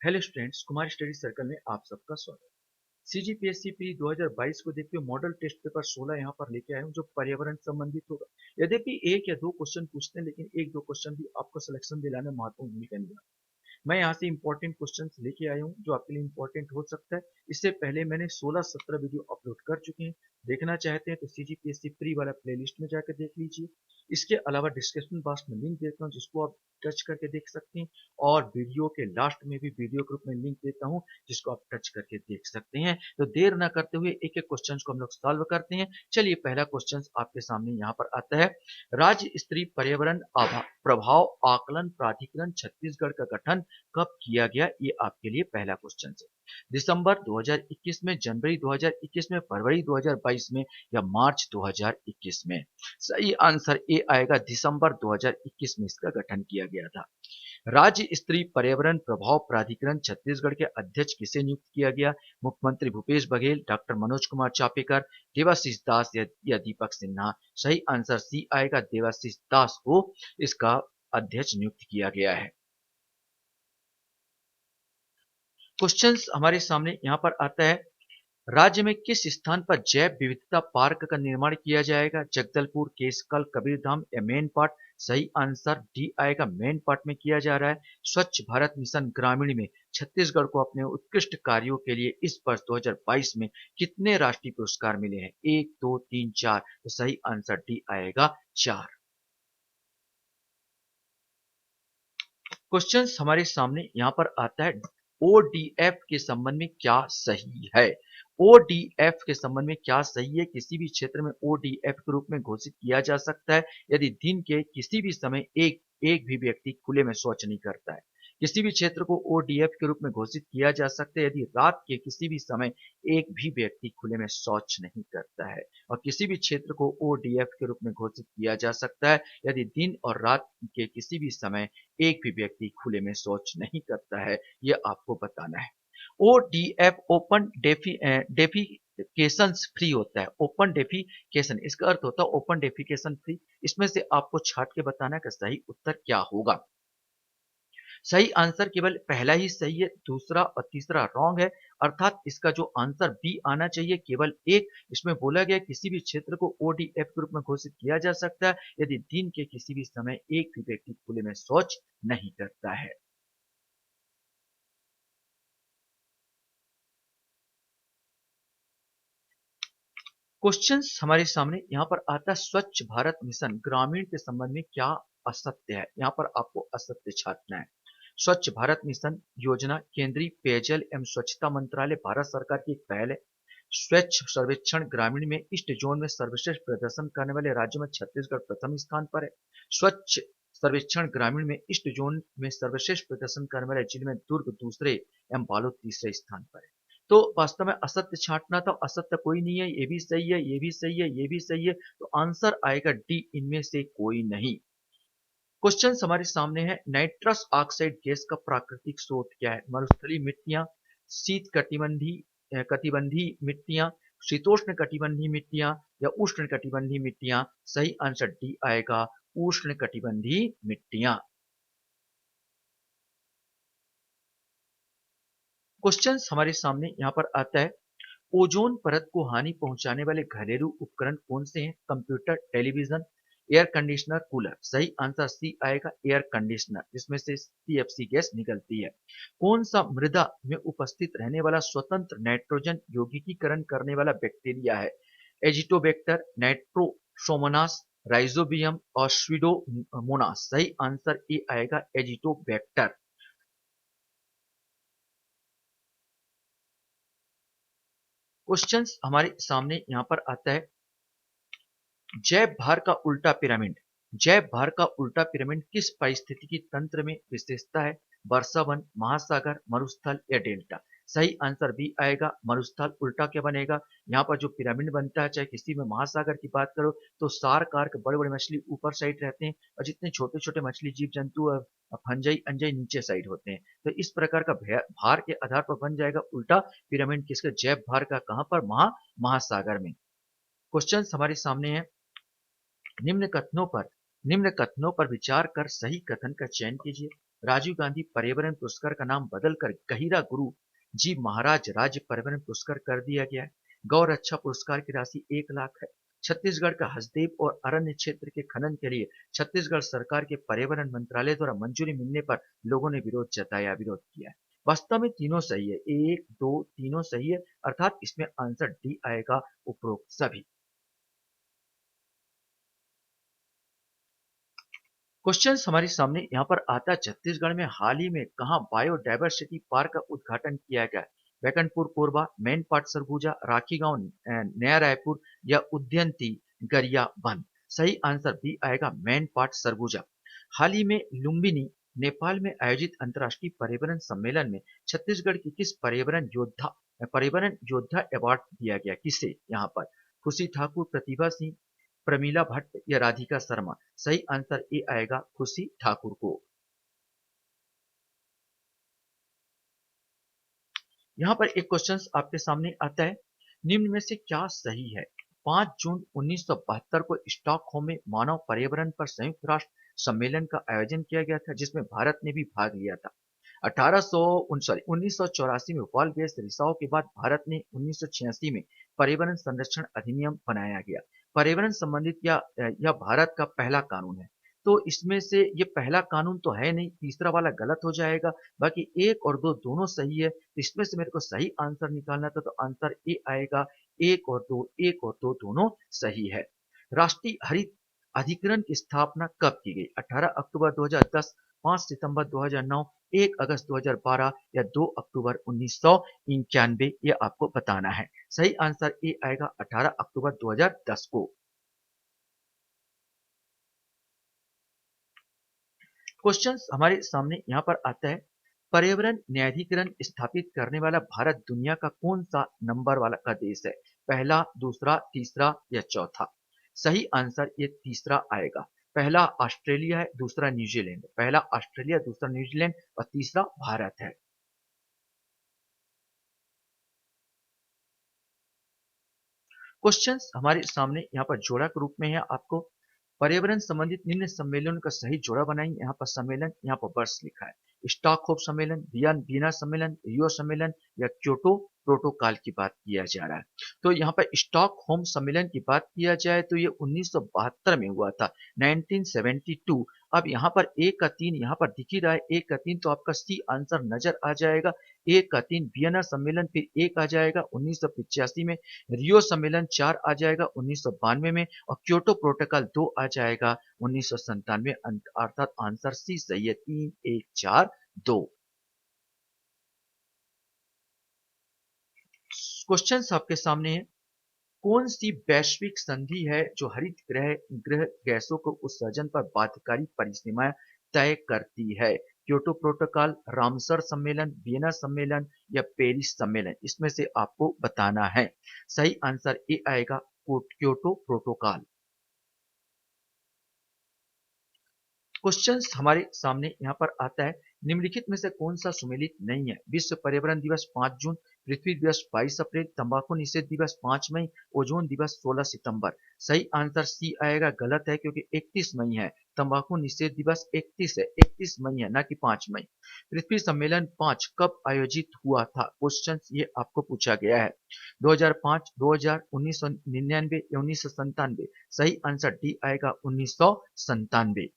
Hello students, Kumar study circle में आप सबका स्वागत। सीजीपीएससी प्री 2022 को देखते हुए मॉडल टेस्ट पेपर 16 यहाँ पर लेके आया हूँ जो पर्यावरण संबंधित होगा। यद्यपि एक या दो क्वेश्चन पूछते हैं, लेकिन एक दो क्वेश्चन भी आपको सिलेक्शन दिलाने में महत्वपूर्ण भूमिका निभाते हैं। मैं यहाँ से इंपॉर्टेंट क्वेश्चंस लेके आया हूँ जो आपके लिए इंपॉर्टेंट हो सकता है। इससे पहले मैंने 16-17 वीडियो अपलोड कर चुके हैं। देखना चाहते हैं तो सीजीपीएससी प्री वाला प्लेलिस्ट में जाकर देख लीजिए। इसके अलावा डिस्क्रिप्शन बॉक्स में लिंक देता हूँ जिसको आप टच करके देख सकते हैं, और वीडियो के लास्ट में भी वीडियो ग्रुप में लिंक देता हूँ जिसको आप टच करके देख सकते हैं। तो देर ना करते हुए एक एक क्वेश्चन को हम लोग सॉल्व करते हैं। चलिए, पहला क्वेश्चन आपके सामने यहाँ पर आता है। राज्य स्तरीय पर्यावरण प्रभाव आकलन प्राधिकरण छत्तीसगढ़ का गठन कब किया गया? ये आपके लिए पहला क्वेश्चन है। दिसंबर 2021 में, जनवरी 2021 में, फरवरी 2022 में, या मार्च 2021 में? सही आंसर ए आएगा, दिसंबर 2021 में इसका गठन किया गया था। राज्य स्तरीय पर्यावरण प्रभाव प्राधिकरण छत्तीसगढ़ के अध्यक्ष किसे नियुक्त किया गया? मुख्यमंत्री भूपेश बघेल, डॉक्टर मनोज कुमार चापेकर, देवाशीष दास या दीपक सिन्हा? सही आंसर सी आएगा, देवाशीष दास को इसका अध्यक्ष नियुक्त किया गया है। क्वेश्चंस हमारे सामने यहाँ पर आता है। राज्य में किस स्थान पर जैव विविधता पार्क का निर्माण किया जाएगा? जगदलपुर, केशकल, कबीरधाम या मेन पार्ट? सही आंसर डी आएगा, मेन पार्ट में किया जा रहा है। स्वच्छ भारत मिशन ग्रामीण में छत्तीसगढ़ को अपने उत्कृष्ट कार्यों के लिए इस वर्ष 2022 में कितने राष्ट्रीय पुरस्कार मिले हैं? 1, 2, 3, 4? तो सही आंसर डी आएगा, 4। क्वेश्चंस हमारे सामने यहाँ पर आता है। ओडीएफ के संबंध में क्या सही है? ओडीएफ के संबंध में क्या सही है? किसी भी क्षेत्र में ओडीएफ के रूप में घोषित किया जा सकता है यदि दिन के किसी भी समय एक एक भी व्यक्ति खुले में शौच नहीं करता है। किसी भी क्षेत्र को ओडीएफ के रूप में घोषित किया जा सकता है यदि रात के किसी भी समय एक भी व्यक्ति खुले में शौच नहीं करता है। और किसी भी क्षेत्र को ओडीएफ के रूप में घोषित किया जा सकता है यदि दिन और रात के किसी भी समय एक भी व्यक्ति खुले में शौच नहीं करता है। यह आपको बताना है। ओडीएफ ओपन डेफिकेशन फ्री होता है। ओपन डेफिकेशन इसका अर्थ होता है ओपन डेफिकेशन फ्री। इसमें से आपको छाट के बताना है कि सही उत्तर क्या होगा। सही आंसर केवल पहला ही सही है, दूसरा और तीसरा रॉन्ग है। अर्थात इसका जो आंसर बी आना चाहिए केवल एक। इसमें बोला गया किसी भी क्षेत्र को ओडीएफ के रूप में घोषित किया जा सकता है यदि दिन के किसी भी समय एक भी व्यक्ति खुले में शौच नहीं करता है। क्वेश्चंस हमारे सामने यहाँ पर आता है। स्वच्छ भारत मिशन ग्रामीण के संबंध में क्या असत्य है? यहाँ पर आपको असत्य छापना है। स्वच्छ भारत मिशन योजना केंद्रीय पेयजल एवं स्वच्छता मंत्रालय भारत सरकार की एक पहल है। स्वच्छ सर्वेक्षण ग्रामीण में ईस्ट जोन में सर्वश्रेष्ठ प्रदर्शन करने वाले राज्यों में छत्तीसगढ़ प्रथम स्थान पर है। स्वच्छ सर्वेक्षण ग्रामीण में ईस्ट जोन में सर्वश्रेष्ठ प्रदर्शन करने वाले जिले में दुर्ग दूसरे एवं बालोद तीसरे स्थान पर है। तो वास्तव में असत्य छांटना था। असत्य कोई नहीं है, ये भी सही है, ये भी सही है, ये भी सही है। तो आंसर आएगा डी, इनमें से कोई नहीं। क्वेश्चन हमारे सामने है। नाइट्रस ऑक्साइड गैस का प्राकृतिक स्रोत क्या है? मरुस्थलीय मिट्टियां, शीत कटिबंधी मिट्टियां, शीतोष्ण कटिबंधी मिट्टियां, या उष्ण कटिबंधी मिट्टियां? सही आंसर डी आएगा, उष्ण कटिबंधी मिट्टियां। क्वेश्चन हमारे सामने यहाँ पर आता है। ओजोन परत को हानि पहुंचाने वाले घरेलू उपकरण कौन से हैं? Computer, television, air conditioner, cooler? सही आंसर सी आएगा, एयर कंडीशनर, जिसमें से सीएफसी गैस निकलती है। कौन सा मृदा में उपस्थित रहने वाला स्वतंत्र नाइट्रोजन यौगिकीकरण करने वाला बैक्टीरिया है? एजिटोबैक्टर, नाइट्रोसोमोनास, राइजोबियम और स्यूडोमोनास? सही आंसर ए आएगा, एजिटोबैक्टर। क्वेश्चंस हमारे सामने यहाँ पर आता है। जैव भार का उल्टा पिरामिड, जैव भार का उल्टा पिरामिड किस पारिस्थितिकी तंत्र में विशेषता है? वर्षावन, महासागर, मरुस्थल या डेल्टा? सही आंसर बी आएगा, मरुस्थल। उल्टा क्या बनेगा? यहाँ पर जो पिरामिड बनता है, चाहे किसी में महासागर की बात करो तो सार के बड़े बड़े मछली ऊपर साइड रहते हैं और जितने छोटे छोटे मछली जीव जंतु और फंजाई अंजाई नीचे साइड होते हैं। तो इस प्रकार का भार के आधार पर बन जाएगा उल्टा पिरामिड। किसका? जैव भार का। कहां पर? महासागर में। क्वेश्चन हमारे सामने है। निम्न कथनों पर निम्न कथनों पर विचार कर सही कथन का चयन कीजिए। राजीव गांधी पर्यावरण पुरस्कार का नाम बदलकर गहिरा गुरु जी महाराज राज्य पर्यावरण पुरस्कार कर दिया गया है। गौ रक्षा पुरस्कार की राशि 1 लाख है। छत्तीसगढ़ का हसदेव और अरण्य क्षेत्र के खनन के लिए छत्तीसगढ़ सरकार के पर्यावरण मंत्रालय द्वारा मंजूरी मिलने पर लोगों ने विरोध किया है। वास्तव में तीनों सही है, एक दो तीनों सही है, अर्थात इसमें आंसर डी आएगा, उपरोक्त सभी। क्वेश्चन हमारे सामने यहाँ पर आता है, छत्तीसगढ़ में हाल ही में कहाँ बायोडायवर्सिटी पार्क का उद्घाटन किया गया है? बैकुंठपुर कोरबा, मैनपाट सरगुजा, राखी गांव नया रायपुर या उद्यंती गरिया वन। सही आंसर बी आएगा, मैनपाट सरगुजा। हाल ही में लुम्बिनी नेपाल में आयोजित अंतर्राष्ट्रीय पर्यावरण सम्मेलन में छत्तीसगढ़ की किस पर्यावरण योद्धा अवार्ड दिया गया? किसे? यहाँ पर खुशी ठाकुर, प्रतिभा सिंह, प्रमीला भट्ट या राधिका शर्मा। सही आंसर ए आएगा, खुशी ठाकुर को। यहाँ पर एक क्वेश्चन आपके सामने आता है, निम्न में से क्या सही है? 5 जून 1972 को स्टॉकहोम में मानव पर्यावरण पर संयुक्त राष्ट्र सम्मेलन का आयोजन किया गया था, जिसमें भारत ने भी भाग लिया था। 1984 में भोपाल गैस रिसाव के बाद भारत ने 1986 में पर्यावरण संरक्षण अधिनियम बनाया गया। पर्यावरण संबंधित यह भारत का पहला कानून है। तो इसमें से ये पहला कानून तो है नहीं, तीसरा वाला गलत हो जाएगा। बाकी एक और दो दोनों सही है। तो इसमें से मेरे को सही आंसर निकालना था, तो आंसर ए आएगा, एक और दो दोनों सही है। राष्ट्रीय हरित अधिकरण की स्थापना कब की गई? 18 अक्टूबर 2010, 5 सितंबर 2009, 1 अगस्त 2012 या 2 अक्टूबर 1991? ये आपको बताना है। सही आंसर ए आएगा, 18 अक्टूबर 2010 को। क्वेश्चन हमारे सामने यहाँ पर आता है, पर्यावरण न्यायाधिकरण स्थापित करने वाला भारत दुनिया का कौन सा नंबर वाला का देश है? पहला, दूसरा, तीसरा या चौथा? सही आंसर ये तीसरा आएगा। पहला ऑस्ट्रेलिया है, दूसरा न्यूजीलैंड। पहला ऑस्ट्रेलिया, दूसरा न्यूजीलैंड और तीसरा भारत है। क्वेश्चंस हमारे सामने यहाँ पर जोड़ा के रूप में है। आपको पर्यावरण संबंधित निम्न सम्मेलन का सही जोड़ा बनाएंगे। यहाँ पर सम्मेलन, यहाँ पर वर्ष लिखा है। स्टॉकहोम सम्मेलन, वियना सम्मेलन, रियो सम्मेलन या क्योटो प्रोटोकॉल की बात किया जा रहा है। तो यहाँ पर स्टॉकहोम सम्मेलन की बात किया जाए तो ये 1972 में हुआ था, 1972। अब यहाँ पर एक का तीन यहाँ पर दिख ही रहा है, एक का तीन, तो आपका सी आंसर नजर आ जाएगा। एक का तीन वियना सम्मेलन, फिर एक आ जाएगा 1985 में, रियो सम्मेलन 4 आ जाएगा 1992 में और क्योटो प्रोटोकॉल 2 आ जाएगा 1997। अर्थात आंसर सी सही है, 3 1 4 2। क्वेश्चन आपके सामने है, कौन सी वैश्विक संधि है जो हरित ग्रह गैसों को उत्सर्जन पर बाध्यकारी परिसीमाएं तय करती है? क्योटो प्रोटोकॉल, रामसर सम्मेलन, वियना सम्मेलन या पेरिस सम्मेलन? इसमें से आपको बताना है। सही आंसर ए आएगा, क्योटो प्रोटोकॉल। क्वेश्चन हमारे सामने यहाँ पर आता है, निम्नलिखित में से कौन सा सुमेलित नहीं है? विश्व पर्यावरण दिवस 5 जून, पृथ्वी दिवस 22 अप्रैल, तंबाकू निषेध दिवस 5 मई, ओजोन दिवस 16 सितंबर। सही आंसर सी आएगा, गलत है क्योंकि 31 मई है। तंबाकू निषेध दिवस 31 है, 31 मई है, ना कि 5 मई। पृथ्वी सम्मेलन 5 कब आयोजित हुआ था? क्वेश्चन ये आपको पूछा गया है। 2005, 2000, 1999 या 1997? सही आंसर डी आएगा, 1997।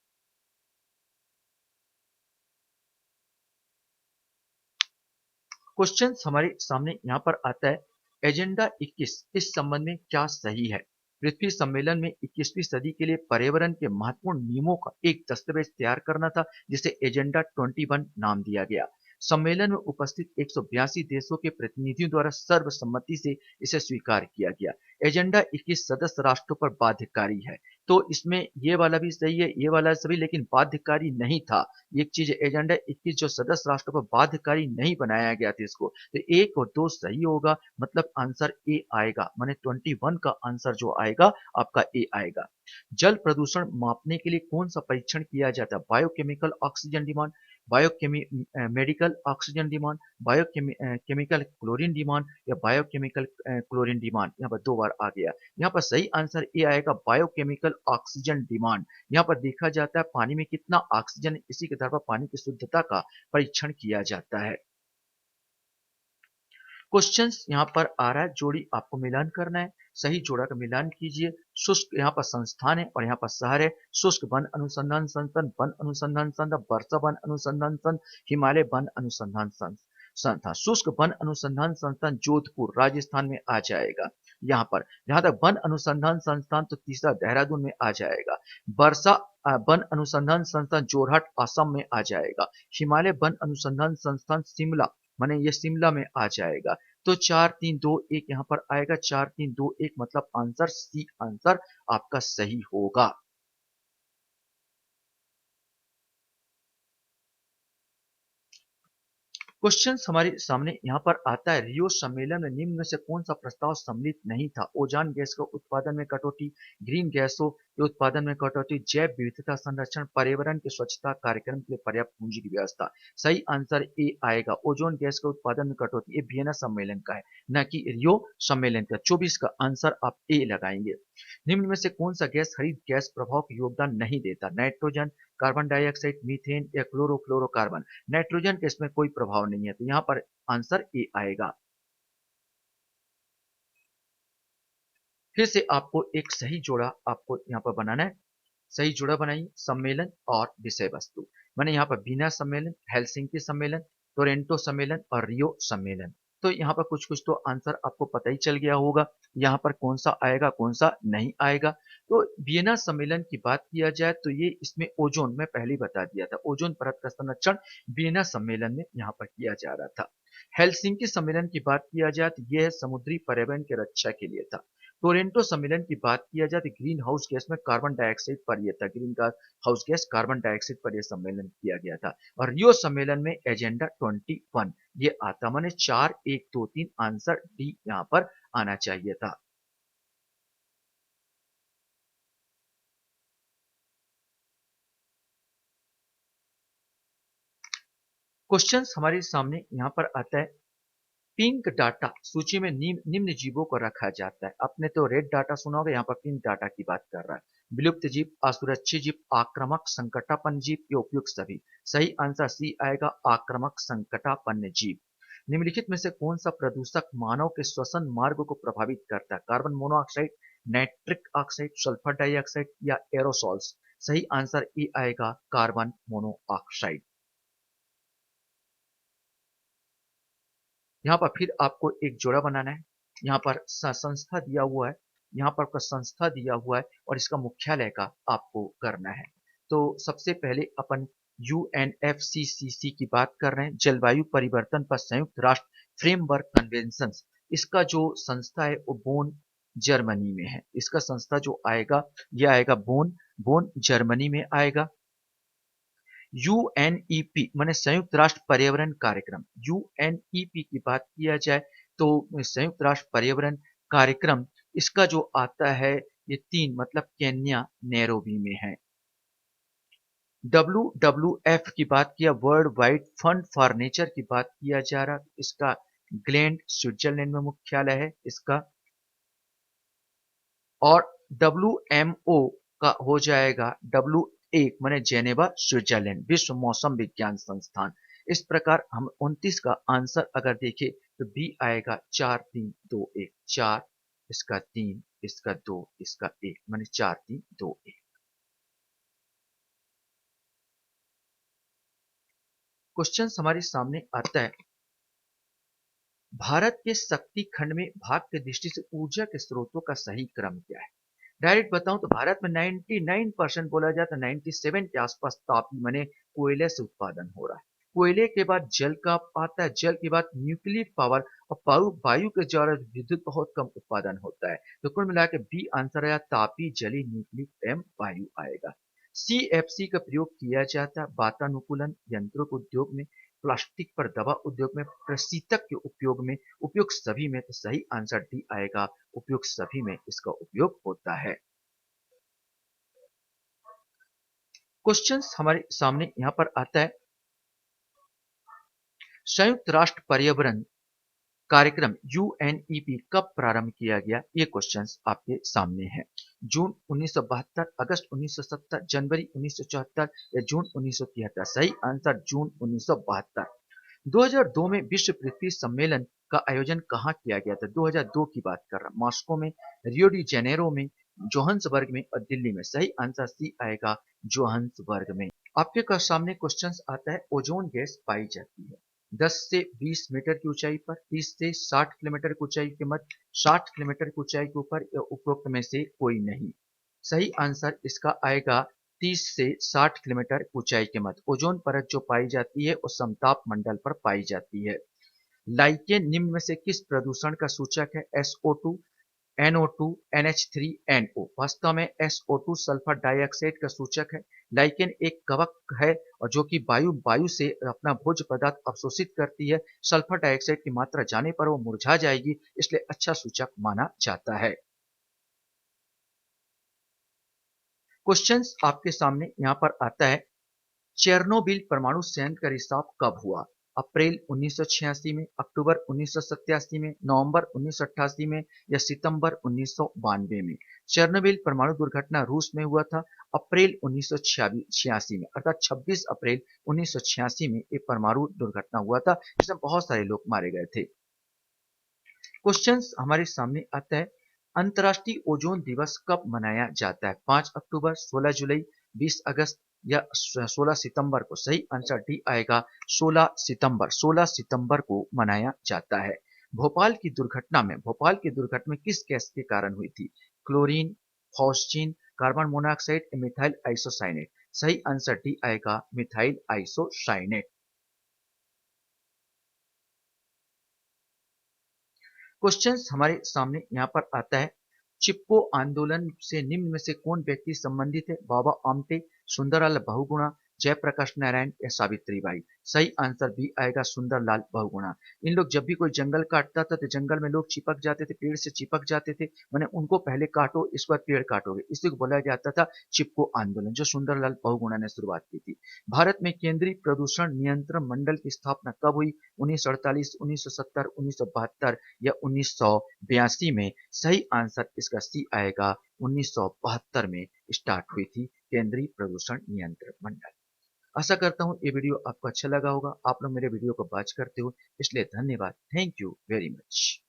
क्वेश्चन हमारे सामने यहाँ पर आता है, एजेंडा 21 इस संबंध में क्या सही है? पृथ्वी सम्मेलन में 21वीं सदी के लिए पर्यावरण के महत्वपूर्ण नियमों का एक दस्तावेज तैयार करना था, जिसे एजेंडा 21 नाम दिया गया। सम्मेलन में उपस्थित 182 देशों के प्रतिनिधियों द्वारा सर्वसम्मति से इसे स्वीकार किया गया। एजेंडा 21 सदस्य राष्ट्रों पर बाध्यकारी है। तो इसमें ये वाला भी सही है, ये वाला सभी, लेकिन बाध्यकारी नहीं था। एक चीज, एजेंडा 21 जो सदस्य राष्ट्रों पर बाध्यकारी नहीं बनाया गया था इसको, तो एक और दो सही होगा, मतलब आंसर ए आएगा। माने 21 का आंसर जो आएगा आपका ए आएगा। जल प्रदूषण मापने के लिए कौन सा परीक्षण किया जाता है? Biochemical, oxygen demand, medical oxygen demand, chemical chlorine demand या बायोकेमिकल क्लोरीन डिमांड। यहाँ पर 2 बार आ गया। यहाँ पर सही आंसर ए आएगा बायोकेमिकल ऑक्सीजन डिमांड। यहाँ पर देखा जाता है पानी में कितना ऑक्सीजन है, इसी के आधार पर पानी की शुद्धता का परीक्षण किया जाता है। क्वेश्चंस यहाँ पर आ रहा है, जोड़ी आपको मिलान करना है, सही जोड़ा का मिलान कीजिए। शुष्क यहाँ पर संस्थान है और यहाँ पर शहर है। शुष्क वन अनुसंधान संस्थान, वन अनुसंधान संस्थान, वर्षा वन अनुसंधान संस्थान, हिमालय वन अनुसंधान संस्थान। शुष्क वन अनुसंधान संस्थान जोधपुर राजस्थान में आ जाएगा। यहाँ पर जहां तक वन अनुसंधान संस्थान तो तीसरा देहरादून में आ जाएगा। वर्षा वन अनुसंधान संस्थान जोरहाट असम में आ जाएगा। हिमालय वन अनुसंधान संस्थान शिमला, माने ये शिमला में आ जाएगा। तो 4 3 2 1 यहाँ पर आएगा। 4 3 2 1 मतलब आंसर सी आंसर आपका सही होगा। क्वेश्चन हमारे सामने यहाँ पर आता है, रियो सम्मेलन में निम्न में से कौन सा प्रस्ताव सम्मिलित नहीं था? ओजोन गैस के उत्पादन में कटौती, ग्रीन गैसों के उत्पादन में कटौती, जैव विविधता संरक्षण, पर्यावरण की स्वच्छता कार्यक्रम के लिए पर्याप्त पूंजी की व्यवस्था। सही आंसर ए आएगा, ओजोन गैस के उत्पादन में कटौती। ये वियना सम्मेलन का है, न कि रियो सम्मेलन का। 24 का आंसर आप ए लगाएंगे। निम्न में से कौन सा गैस हरित गैस प्रभाव को योगदान नहीं देता? नाइट्रोजन, कार्बन डाइऑक्साइड, मीथेन या क्लोरोफ्लोरोकार्बन। नाइट्रोजन के इसमें कोई प्रभाव नहीं है, तो यहाँ पर आंसर ए आएगा। फिर से आपको एक सही जोड़ा आपको यहाँ पर बनाना है। सही जोड़ा बनाइए, सम्मेलन और विषय वस्तु। मैंने यहाँ पर वीना सम्मेलन, हेलसिंकी सम्मेलन, टोरंटो सम्मेलन और रियो सम्मेलन। तो यहाँ पर कुछ कुछ तो आंसर आपको पता ही चल गया होगा, यहाँ पर कौन सा आएगा कौन सा नहीं आएगा। तो वियना सम्मेलन की बात किया जाए तो ये इसमें ओजोन में पहले ही बता दिया था, ओजोन परत का संरक्षण वियना सम्मेलन में यहाँ पर किया जा रहा था। हेलसिंकी सम्मेलन की बात किया जाए तो यह समुद्री पर्यावरण की रक्षा के लिए था। टोरंटो सम्मेलन की बात किया जाए तो ग्रीन हाउस गैस में कार्बन डाइऑक्साइड पर यह था, green house gas carbon dioxide पर यह सम्मेलन किया गया था। और रियो सम्मेलन में एजेंडा 21 ये आता, माने 4 1 2 3 आंसर डी यहाँ पर आना चाहिए था। क्वेश्चंस हमारे सामने यहाँ पर आता है, पिंक डाटा सूची में निम्न जीवों को रखा जाता है। आपने तो रेड डाटा सुना होगा, यहाँ पर पिंक डाटा की बात कर रहा है। विलुप्त जीव, असुरक्षित जीव, आक्रामक संकटापन्न जीव, ये उपयुक्त सभी। सही आंसर सी आएगा, आक्रामक संकटापन्न जीव। निम्नलिखित में से कौन सा प्रदूषक मानव के श्वसन मार्ग को प्रभावित करता है? Carbon monoxide, nitric oxide, sulphur dioxide या एरोसॉल्स। सही आंसर ए आएगा, कार्बन मोनोऑक्साइड। यहाँ पर फिर आपको एक जोड़ा बनाना है। यहाँ पर संस्था दिया हुआ है, यहाँ पर आपका संस्था दिया हुआ है और इसका मुख्यालय का आपको करना है। तो सबसे पहले अपन UNFCCC की बात कर रहे हैं, जलवायु परिवर्तन पर संयुक्त राष्ट्र फ्रेमवर्क कन्वेंशन। इसका जो संस्था है वो बोन जर्मनी में है। इसका संस्था जो आएगा ये आएगा बोन बोन जर्मनी में आएगा। यूएनईपी माने संयुक्त राष्ट्र पर्यावरण कार्यक्रम। यूएनईपी की बात किया जाए तो संयुक्त राष्ट्र पर्यावरण कार्यक्रम, इसका जो आता है ये 3 मतलब केन्या नैरोबी में है। WWF की बात किया, world wide fund for nature की बात किया जा रहा, इसका ग्लैंड स्विट्जरलैंड में मुख्यालय है इसका। और WMO का हो जाएगा W1 माने जेनेवा स्विट्जरलैंड, विश्व मौसम विज्ञान संस्थान। इस प्रकार हम 29 का आंसर अगर देखें तो बी आएगा 4 3 2 1। 4 इसका 3 इसका 2 इसका 1 माने 4 3 2 1। क्वेश्चन हमारे सामने आता है, भारत के शक्ति खंड में भाग की दृष्टि से ऊर्जा के स्रोतों का सही क्रम क्या है? डायरेक्ट बताऊं तो भारत में 99% बोला जाए तो 97 के आसपास तापी माने कोयले से उत्पादन हो रहा है। कोयले के बाद जल का आता है, जल के बाद न्यूक्लियर पावर और वायु के द्वारा विद्युत बहुत कम उत्पादन होता है। तो कुल मिला के बी आंसर आया, तापी जली न्यूक्लियर एवं वायु आएगा। CFC का प्रयोग किया जाता है वातानुकूलन यंत्रों के उद्योग में, प्लास्टिक पर दवा उद्योग में, प्रशीतक के उपयोग में, उपयुक्त सभी में। तो सही आंसर डी आएगा, उपयुक्त सभी में इसका उपयोग होता है। क्वेश्चंस हमारे सामने यहाँ पर आता है, संयुक्त राष्ट्र पर्यावरण कार्यक्रम यूएनईपी कब प्रारंभ किया गया? ये क्वेश्चंस आपके सामने है। जून 1972, अगस्त 1970, जनवरी 1974 या जून 1973? सही आंसर जून 1972। 2002 में विश्व पृथ्वी सम्मेलन का आयोजन कहाँ किया गया था? 2002 की बात कर रहा हूं। मॉस्को में, रियो डी जेनेरो में, जोहान्सबर्ग में और दिल्ली में? सही आंसर सी आएगा, जोहान्सबर्ग में। आपके सामने क्वेश्चन आता है, ओजोन गैस पाई जाती है 10 से 20 मीटर की ऊंचाई पर, 30 से 60 किलोमीटर की ऊंचाई के मध्य, 60 किलोमीटर की ऊंचाई के ऊपर या उपरोक्त में से कोई नहीं? सही आंसर इसका आएगा 30 से 60 किलोमीटर ऊंचाई के मध्य। ओजोन परत जो पाई जाती है वो समताप मंडल पर पाई जाती है। लाइकेन निम्न में से किस प्रदूषण का सूचक है? SO2, NO2, NH3, NO? वास्तव में SO2 सल्फर डाइऑक्साइड का सूचक है। लाइकेन एक कवक है और जो कि वायु से अपना भोज्य पदार्थ अवशोषित करती है। सल्फर डाइऑक्साइड की मात्रा जाने पर वो मुरझा जाएगी, इसलिए अच्छा सूचक माना जाता है। क्वेश्चंस आपके सामने यहाँ पर आता है, चेरनोबिल परमाणु संयंत्र का रिसाव कब हुआ? अप्रैल 1986 में, अक्टूबर 1987 में, नवंबर 1988 में या सितंबर 1992 में? चेरनोबिल परमाणु दुर्घटना रूस में हुआ था अप्रैल 1986 में, अर्थात 26 अप्रैल 1986 में ये परमाणु दुर्घटना हुआ था, जिसमें बहुत सारे लोग मारे गए थे। क्वेश्चंस हमारे सामने आता है, अंतर्राष्ट्रीय ओजोन दिवस कब मनाया जाता है? 5 अक्टूबर, 16 जुलाई, 20 अगस्त या 16 सितंबर को? सही आंसर डी आएगा, 16 सितंबर। 16 सितंबर को मनाया जाता है। भोपाल की दुर्घटना में किस गैस के कारण हुई थी? Chlorine, phosgene, carbon monoxide, methyl isocyanate? सही आंसर डी आएगा, मिथाइल आइसोसाइनेट। क्वेश्चंस हमारे सामने यहाँ पर आता है, चिपको आंदोलन से निम्न में से कौन व्यक्ति संबंधित है? बाबा आमटे, सुंदरलाल बहुगुणा, जयप्रकाश नारायण या सावित्री बाई? सही आंसर बी आएगा, सुंदरलाल बहुगुणा। इन लोग जब भी कोई जंगल काटता था तो जंगल में लोग चिपक जाते थे, पेड़ से चिपक जाते थे, मैंने उनको पहले काटो, इसके बाद पेड़ काटोगे, इसी को बोला जाता था चिपको आंदोलन, जो सुंदरलाल बहुगुणा ने शुरुआत की थी। भारत में केंद्रीय प्रदूषण नियंत्रण मंडल की स्थापना कब हुई? 1948, 1970, 1972 या 1982 में? सही आंसर इसका सी आएगा, 1972 में स्टार्ट हुई थी केंद्रीय प्रदूषण नियंत्रण मंडल। आशा करता हूँ ये वीडियो आपको अच्छा लगा होगा। आप लोग मेरे वीडियो को वॉच करते हो, इसलिए धन्यवाद। Thank you very much.